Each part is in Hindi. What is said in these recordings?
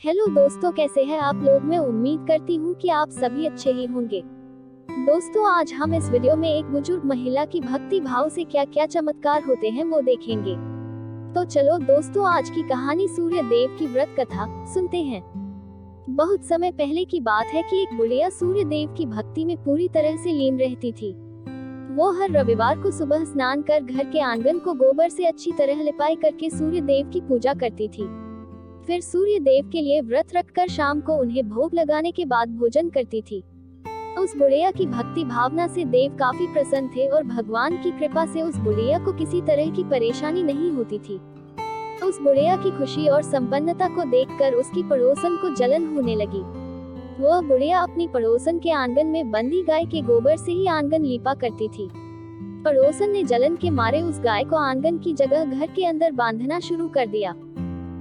हेलो दोस्तों, कैसे हैं आप लोग। मैं उम्मीद करती हूँ कि आप सभी अच्छे ही होंगे। दोस्तों, आज हम इस वीडियो में एक बुजुर्ग महिला की भक्ति भाव से क्या क्या चमत्कार होते हैं वो देखेंगे। तो चलो दोस्तों, आज की कहानी सूर्य देव की व्रत कथा सुनते हैं। बहुत समय पहले की बात है कि एक बुढ़िया सूर्य देव की भक्ति में पूरी तरह से लीन रहती थी। वो हर रविवार को सुबह स्नान कर घर के आंगन को गोबर से अच्छी तरह लिपाई करके सूर्य देव की पूजा करती थी। फिर सूर्य देव के लिए व्रत रखकर शाम को उन्हें भोग लगाने के बाद भोजन करती थी। उस बुढ़िया की भक्ति भावना से देव काफी प्रसन्न थे और भगवान की कृपा से उस बुढ़िया को किसी तरह की परेशानी नहीं होती थी। उस बुढ़िया की खुशी और संपन्नता को देखकर उसकी पड़ोसन को जलन होने लगी। वह बुढ़िया अपनी पड़ोसन के आंगन में बंधी गाय के गोबर से ही आंगन लीपा करती थी। पड़ोसन ने जलन के मारे उस गाय को आंगन की जगह घर के अंदर बांधना शुरू कर दिया।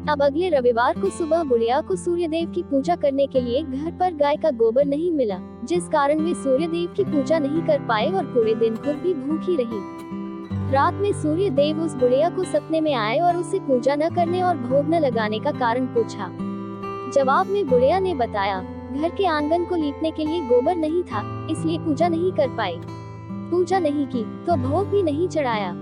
अब अगले रविवार को सुबह बुढ़िया को सूर्यदेव की पूजा करने के लिए घर पर गाय का गोबर नहीं मिला, जिस कारण वे सूर्यदेव की पूजा नहीं कर पाए और पूरे दिन खुद भी भूखी रही। रात में सूर्यदेव उस बुढ़िया को सपने में आए और उससे पूजा न करने और भोग न लगाने का कारण पूछा। जवाब में बुढ़िया ने बताया, घर के आंगन को लीपने के लिए गोबर नहीं था, इसलिए पूजा नहीं कर पाई। पूजा नहीं की तो भोग भी नहीं चढ़ाया।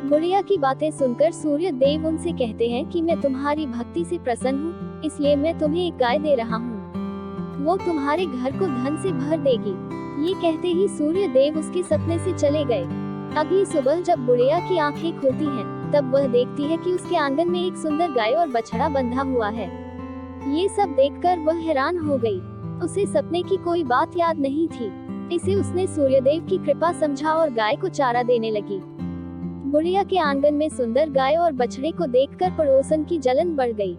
बुढ़िया की बातें सुनकर सूर्य देव उनसे कहते हैं कि मैं तुम्हारी भक्ति से प्रसन्न हूँ, इसलिए मैं तुम्हें एक गाय दे रहा हूँ। वो तुम्हारे घर को धन से भर देगी। ये कहते ही सूर्य देव उसके सपने से चले गए। अगली सुबह जब बुढ़िया की आंखें खुलती हैं, तब वह देखती है कि उसके आंगन में एक सुंदर गाय और बछड़ा बंधा हुआ है। ये सब देखकर वह हैरान हो गई। उसे सपने की कोई बात याद नहीं थी। इसे उसने सूर्यदेव की कृपा समझा और गाय को चारा देने लगी। बुढ़िया के आंगन में सुंदर गाय और बछड़े को देखकर पड़ोसन की जलन बढ़ गई।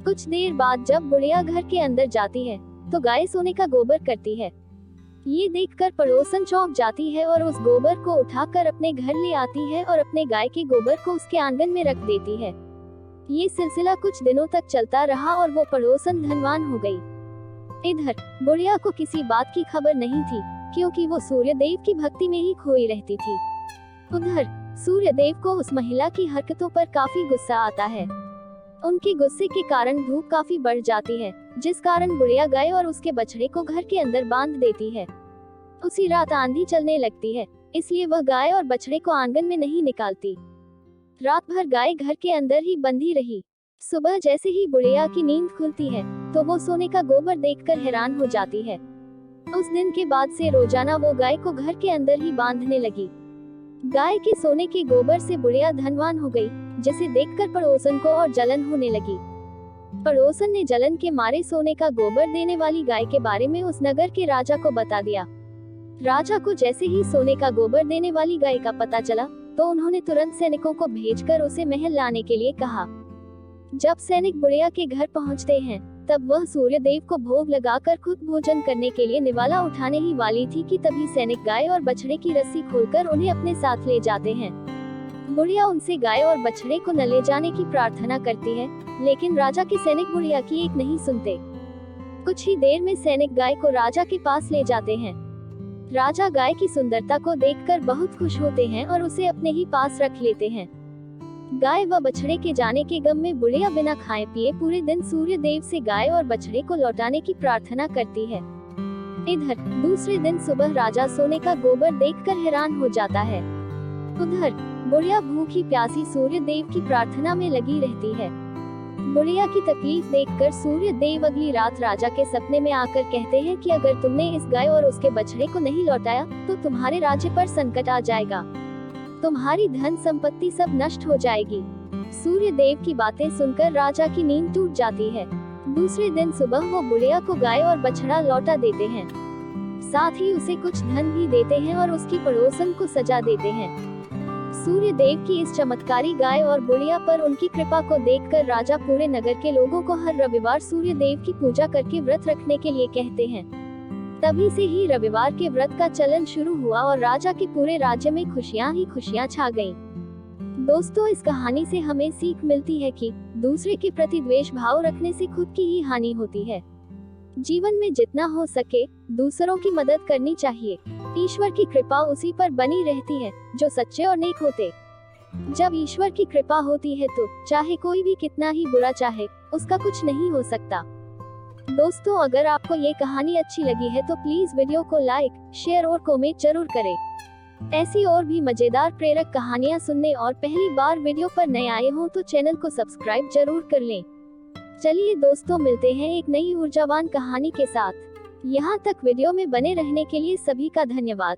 कुछ देर बाद जब बुढ़िया घर के अंदर जाती है, तो गाय सोने का गोबर करती है। ये देखकर पड़ोसन चौंक जाती है और उस गोबर को उठाकर अपने घर ले आती है और अपने गाय के गोबर को उसके आंगन में रख देती है। ये सिलसिला कुछ दिनों तक चलता रहा और वो पड़ोसन धनवान हो गई। इधर बुढ़िया को किसी बात की खबर नहीं थी, क्योंकि वो सूर्यदेव की भक्ति में ही खोई रहती थी। उधर सूर्यदेव को उस महिला की हरकतों पर काफी गुस्सा आता है। उनके गुस्से के कारण धूप काफी बढ़ जाती है, जिस कारण बुढ़िया गाय और उसके बछड़े को घर के अंदर बांध देती है। उसी रात आंधी चलने लगती है, इसलिए वह गाय और बछड़े को आंगन में नहीं निकालती। रात भर गाय घर के अंदर ही बंधी रही। सुबह जैसे ही बुढ़िया की नींद खुलती है, तो वो सोने का गोबर देखकर हैरान हो जाती है। उस दिन के बाद से रोजाना वो गाय को घर के अंदर ही बांधने लगी। गाय के सोने के गोबर से बुढ़िया धनवान हो गई, जिसे देखकर पड़ोसन को और जलन होने लगी। पड़ोसन ने जलन के मारे सोने का गोबर देने वाली गाय के बारे में उस नगर के राजा को बता दिया। राजा को जैसे ही सोने का गोबर देने वाली गाय का पता चला, तो उन्होंने तुरंत सैनिकों को भेजकर उसे महल लाने के लिए कहा। जब सैनिक बुढ़िया के घर पहुंचते हैं, तब वह सूर्यदेव को भोग लगाकर खुद भोजन करने के लिए निवाला उठाने ही वाली थी कि तभी सैनिक गाय और बछड़े की रस्सी खोलकर उन्हें अपने साथ ले जाते हैं। बुढ़िया उनसे गाय और बछड़े को न ले जाने की प्रार्थना करती है, लेकिन राजा के सैनिक बुढ़िया की एक नहीं सुनते। कुछ ही देर में सैनिक गाय को राजा के पास ले जाते हैं। राजा गाय की सुंदरता को देखकर बहुत खुश होते हैं और उसे अपने ही पास रख लेते हैं। गाय व बछड़े के जाने के गम में बुढ़िया बिना खाए पिए पूरे दिन सूर्य देव से गाय और बछड़े को लौटाने की प्रार्थना करती है। इधर दूसरे दिन सुबह राजा सोने का गोबर देखकर हैरान हो जाता है। उधर बुढ़िया भूखी प्यासी सूर्य देव की प्रार्थना में लगी रहती है। बुढ़िया की तकलीफ देखकर सूर्य देव अगली रात राजा के सपने में आकर कहते हैं कि अगर तुमने इस गाय और उसके बछड़े को नहीं लौटाया, तो तुम्हारे राज्य पर संकट आ जाएगा। तुम्हारी धन संपत्ति सब नष्ट हो जाएगी। सूर्य देव की बातें सुनकर राजा की नींद टूट जाती है। दूसरे दिन सुबह वो बुढ़िया को गाय और बछड़ा लौटा देते हैं। साथ ही उसे कुछ धन भी देते हैं और उसकी पड़ोसन को सजा देते हैं। सूर्य देव की इस चमत्कारी गाय और बुढ़िया पर उनकी कृपा को देखकर राजा पूरे नगर के लोगों को हर रविवार सूर्य देव की पूजा करके व्रत रखने के लिए कहते हैं। तभी से ही रविवार के व्रत का चलन शुरू हुआ और राजा के पूरे राज्य में खुशियां ही खुशियां छा गईं। दोस्तों, इस कहानी से हमें सीख मिलती है कि दूसरे के प्रति द्वेष भाव रखने से खुद की ही हानि होती है। जीवन में जितना हो सके दूसरों की मदद करनी चाहिए। ईश्वर की कृपा उसी पर बनी रहती है जो सच्चे और नेक होते। जब ईश्वर की कृपा होती है तो चाहे कोई भी कितना ही बुरा चाहे, उसका कुछ नहीं हो सकता। दोस्तों अगर आपको ये कहानी अच्छी लगी है तो प्लीज वीडियो को लाइक, शेयर और कमेंट जरूर करें। ऐसी और भी मजेदार प्रेरक कहानियाँ सुनने और पहली बार वीडियो पर नए आए हों तो चैनल को सब्सक्राइब जरूर कर लें। चलिए दोस्तों, मिलते हैं एक नई ऊर्जावान कहानी के साथ। यहाँ तक वीडियो में बने रहने के लिए सभी का धन्यवाद।